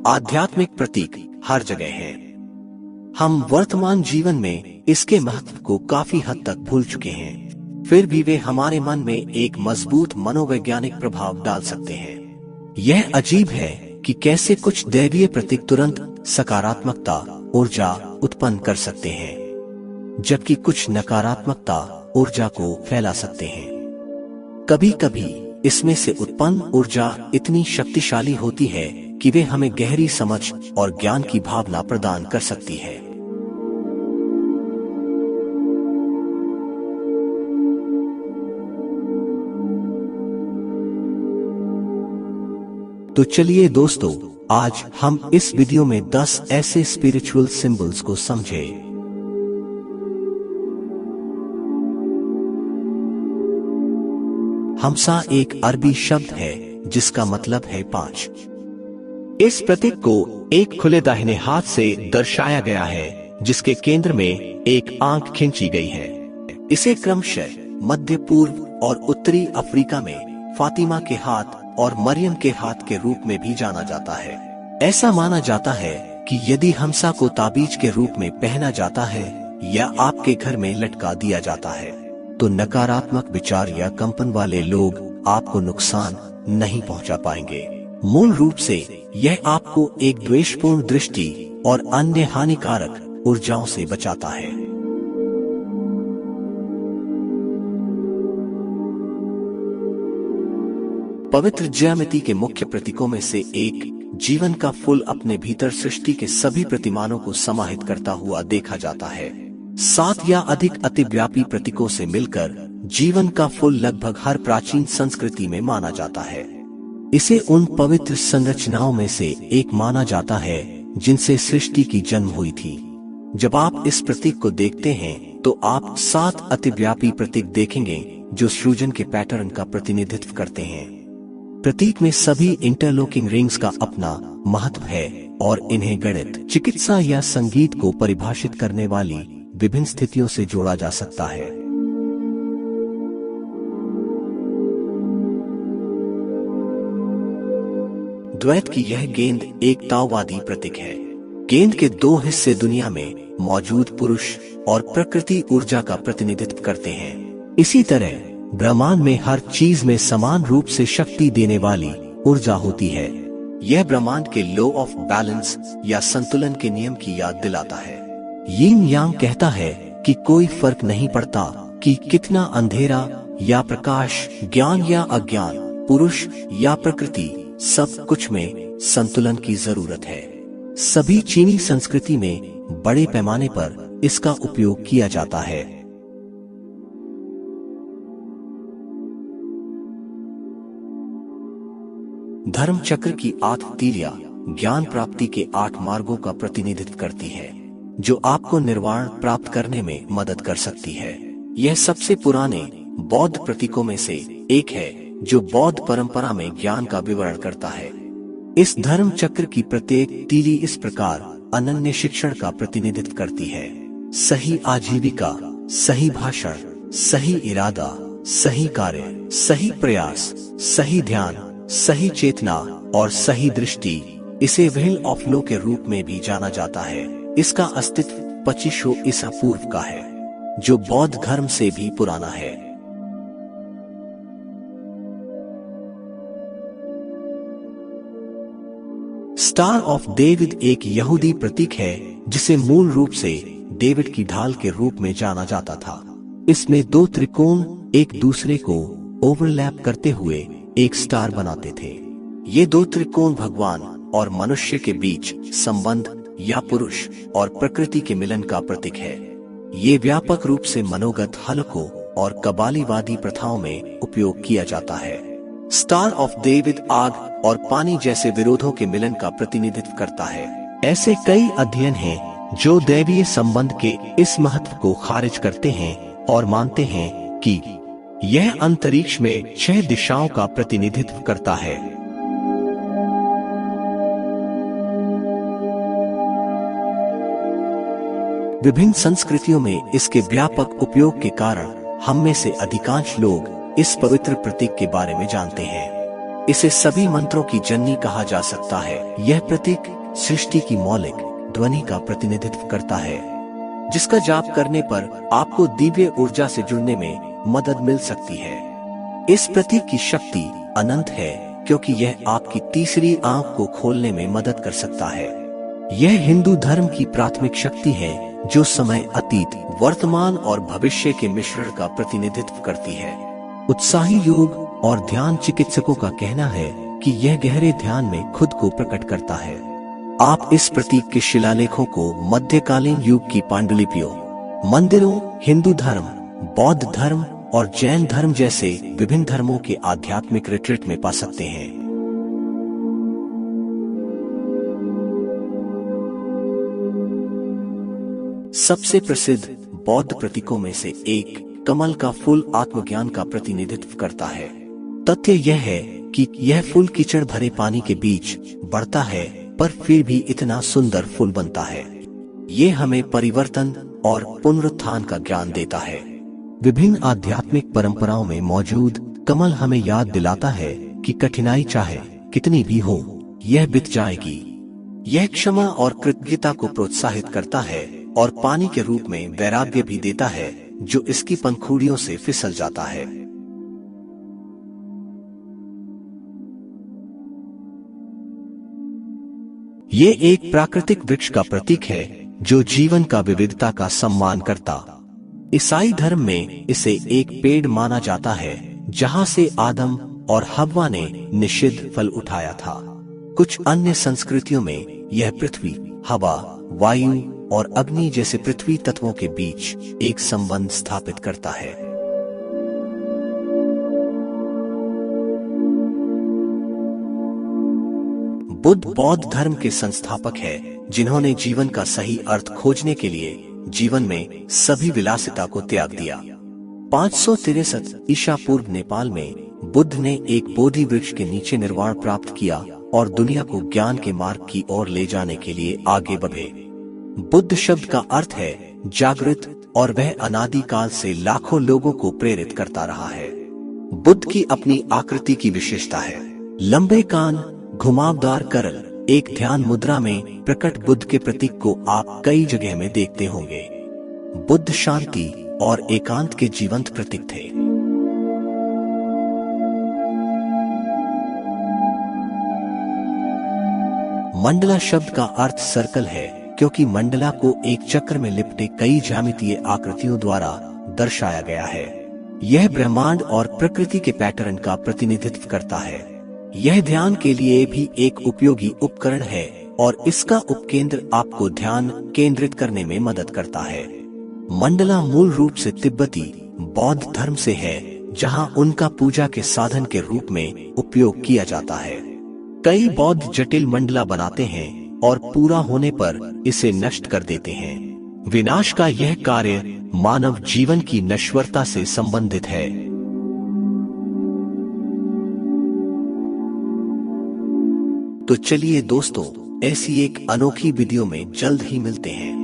आध्यात्मिक प्रतीक हर जगह है। हम वर्तमान जीवन में इसके महत्व को काफी हद तक भूल चुके हैं, फिर भी वे हमारे मन में एक मजबूत मनोवैज्ञानिक प्रभाव डाल सकते हैं। यह अजीब है कि कैसे कुछ दैवीय प्रतीक तुरंत सकारात्मकता ऊर्जा उत्पन्न कर सकते हैं, जबकि कुछ नकारात्मकता ऊर्जा को फैला सकते हैं। कभी कभी इसमें से उत्पन्न ऊर्जा इतनी शक्तिशाली होती है कि वे हमें गहरी समझ और ज्ञान की भावना प्रदान कर सकती है। तो चलिए दोस्तों, आज हम इस वीडियो में 10 ऐसे स्पिरिचुअल सिंबल्स को समझे। हमसा एक अरबी शब्द है जिसका मतलब है 5। इस प्रतीक को एक खुले दाहिने हाथ से दर्शाया गया है, जिसके केंद्र में एक आंख खींची गई है। इसे क्रमशः मध्य पूर्व और उत्तरी अफ्रीका में फातिमा के हाथ और मरियम के हाथ के रूप में भी जाना जाता है। ऐसा माना जाता है कि यदि हमसा को ताबीज के रूप में पहना जाता है या आपके घर में लटका दिया जाता है, तो नकारात्मक विचार या कंपन वाले लोग आपको नुकसान नहीं पहुंचा पाएंगे। मूल रूप से यह आपको एक द्वेषपूर्ण दृष्टि और अन्य हानिकारक ऊर्जाओं से बचाता है। पवित्र ज्यामिति के मुख्य प्रतीकों में से एक जीवन का फूल अपने भीतर सृष्टि के सभी प्रतिमानों को समाहित करता हुआ देखा जाता है। 7 या अधिक अतिव्यापी प्रतीकों से मिलकर जीवन का फूल लगभग हर प्राचीन संस्कृति में माना जाता है। इसे उन पवित्र संरचनाओं में से एक माना जाता है जिनसे सृष्टि की जन्म हुई थी। जब आप इस प्रतीक को देखते हैं तो आप 7 अतिव्यापी प्रतीक देखेंगे जो सृजन के पैटर्न का प्रतिनिधित्व करते हैं। प्रतीक में सभी इंटरलॉकिंग रिंग्स का अपना महत्व है और इन्हें गणित, चिकित्सा या संगीत को परिभाषित करने वाली विभिन्न स्थितियों से जोड़ा जा सकता है। द्वैत की यह गेंद एक ताओवादी प्रतीक है। गेंद के 2 हिस्से दुनिया में मौजूद पुरुष और प्रकृति ऊर्जा का प्रतिनिधित्व करते हैं। इसी तरह ब्रह्मांड में हर चीज में समान रूप से शक्ति देने वाली ऊर्जा होती है। यह ब्रह्मांड के लॉ ऑफ बैलेंस या संतुलन के नियम की याद दिलाता है। यिन यांग कहता है कि कोई फर्क नहीं पड़ता कि कितना अंधेरा या प्रकाश, ज्ञान या अज्ञान, पुरुष या प्रकृति, सब कुछ में संतुलन की जरूरत है। सभी चीनी संस्कृति में बड़े पैमाने पर इसका उपयोग किया जाता है। धर्म चक्र की 8 तीलियां ज्ञान प्राप्ति के 8 मार्गों का प्रतिनिधित्व करती है, जो आपको निर्वाण प्राप्त करने में मदद कर सकती है। यह सबसे पुराने बौद्ध प्रतीकों में से एक है जो बौद्ध परंपरा में ज्ञान का विवरण करता है। इस धर्म चक्र की प्रत्येक तीली इस प्रकार अनन्य शिक्षण का प्रतिनिधित्व करती है। सही आजीविका, सही भाषण, सही इरादा, सही कार्य, सही प्रयास, सही ध्यान, सही चेतना और सही दृष्टि। इसे व्हील ऑफ लॉ के रूप में भी जाना जाता है। इसका अस्तित्व 2500 ईसा पूर्व का है, जो बौद्ध धर्म से भी पुराना है। स्टार ऑफ डेविड एक यहूदी प्रतीक है जिसे मूल रूप से डेविड की ढाल के रूप में जाना जाता था। इसमें 2 त्रिकोण एक दूसरे को ओवरलैप करते हुए एक स्टार बनाते थे। ये 2 त्रिकोण भगवान और मनुष्य के बीच संबंध या पुरुष और प्रकृति के मिलन का प्रतीक है। ये व्यापक रूप से मनोगत हलकों और कबालीवादी प्रथाओं में उपयोग किया जाता है। स्टार ऑफ डेविड आग और पानी जैसे विरोधों के मिलन का प्रतिनिधित्व करता है। ऐसे कई अध्ययन हैं जो दैवीय संबंध के इस महत्व को खारिज करते हैं और मानते हैं कि यह अंतरिक्ष में 6 दिशाओं का प्रतिनिधित्व करता है। विभिन्न संस्कृतियों में इसके व्यापक उपयोग के कारण हम में से अधिकांश लोग इस पवित्र प्रतीक के बारे में जानते हैं। इसे सभी मंत्रों की जननी कहा जा सकता है। यह प्रतीक सृष्टि की मौलिक ध्वनि का प्रतिनिधित्व करता है, जिसका जाप करने पर आपको दिव्य ऊर्जा से जुड़ने में मदद मिल सकती है। इस प्रतीक की शक्ति अनंत है, क्योंकि यह आपकी तीसरी आंख को खोलने में मदद कर सकता है। यह हिंदू धर्म की प्राथमिक शक्ति है, जो समय, अतीत, वर्तमान और भविष्य के मिश्रण का प्रतिनिधित्व करती है। उत्साही योग और ध्यान चिकित्सकों का कहना है कि यह गहरे ध्यान में खुद को प्रकट करता है। आप इस प्रतीक के शिलालेखों को मध्यकालीन युग की पांडुलिपियों, मंदिरों, हिंदू धर्म, बौद्ध धर्म और जैन धर्म जैसे विभिन्न धर्मों के आध्यात्मिक रिट्रीट में पा सकते हैं। सबसे प्रसिद्ध बौद्ध प्रतीकों में से एक कमल का फूल आत्मज्ञान का प्रतिनिधित्व करता है। तथ्य यह है कि यह फूल कीचड़ भरे पानी के बीच बढ़ता है, पर फिर भी इतना सुंदर फूल बनता है। ये हमें परिवर्तन और पुनरुत्थान का ज्ञान देता है। विभिन्न आध्यात्मिक परंपराओं में मौजूद कमल हमें याद दिलाता है कि कठिनाई चाहे कितनी भी हो, यह बीत जाएगी। यह क्षमा और कृतज्ञता को प्रोत्साहित करता है और पानी के रूप में वैराग्य भी देता है, जो इसकी पंखुड़ियों से फिसल जाता है। ये एक प्राकृतिक वृक्ष का प्रतीक है, जो जीवन का विविधता का सम्मान करता। ईसाई धर्म में इसे एक पेड़ माना जाता है, जहां से आदम और हव्वा ने निषिद्ध फल उठाया था। कुछ अन्य संस्कृतियों में यह पृथ्वी, हवा, वायु और अग्नि जैसे पृथ्वी तत्वों के बीच एक संबंध स्थापित करता है। बुद्ध बौद्ध धर्म के संस्थापक हैं, जिन्होंने जीवन का सही अर्थ खोजने के लिए जीवन में सभी विलासिता को त्याग दिया। 563 ईसा पूर्व नेपाल में बुद्ध ने एक बोधि वृक्ष के नीचे निर्वाण प्राप्त किया और दुनिया को ज्ञान के मार्ग की ओर ले जाने के लिए आगे बढ़े। बुद्ध शब्द का अर्थ है जागृत, और वह अनादिकाल से लाखों लोगों को प्रेरित करता रहा है। बुद्ध की अपनी आकृति की विशेषता है लंबे कान, घुमावदार करल। एक ध्यान मुद्रा में प्रकट बुद्ध के प्रतीक को आप कई जगह में देखते होंगे। बुद्ध शांति और एकांत के जीवंत प्रतीक थे। मंडला शब्द का अर्थ सर्कल है, क्योंकि मंडला को एक चक्र में लिपटे कई ज्यामितीय आकृतियों द्वारा दर्शाया गया है। यह ब्रह्मांड और प्रकृति के पैटर्न का प्रतिनिधित्व करता है। यह ध्यान के लिए भी एक उपयोगी उपकरण है और इसका उपकेंद्र आपको ध्यान केंद्रित करने में मदद करता है। मंडला मूल रूप से तिब्बती बौद्ध धर्म से है, जहां उनका पूजा के साधन के रूप में उपयोग किया जाता है। कई बौद्ध जटिल मंडला बनाते हैं और पूरा होने पर इसे नष्ट कर देते हैं। विनाश का यह कार्य मानव जीवन की नश्वरता से संबंधित है। तो चलिए दोस्तों, ऐसी एक अनोखी वीडियो में जल्द ही मिलते हैं।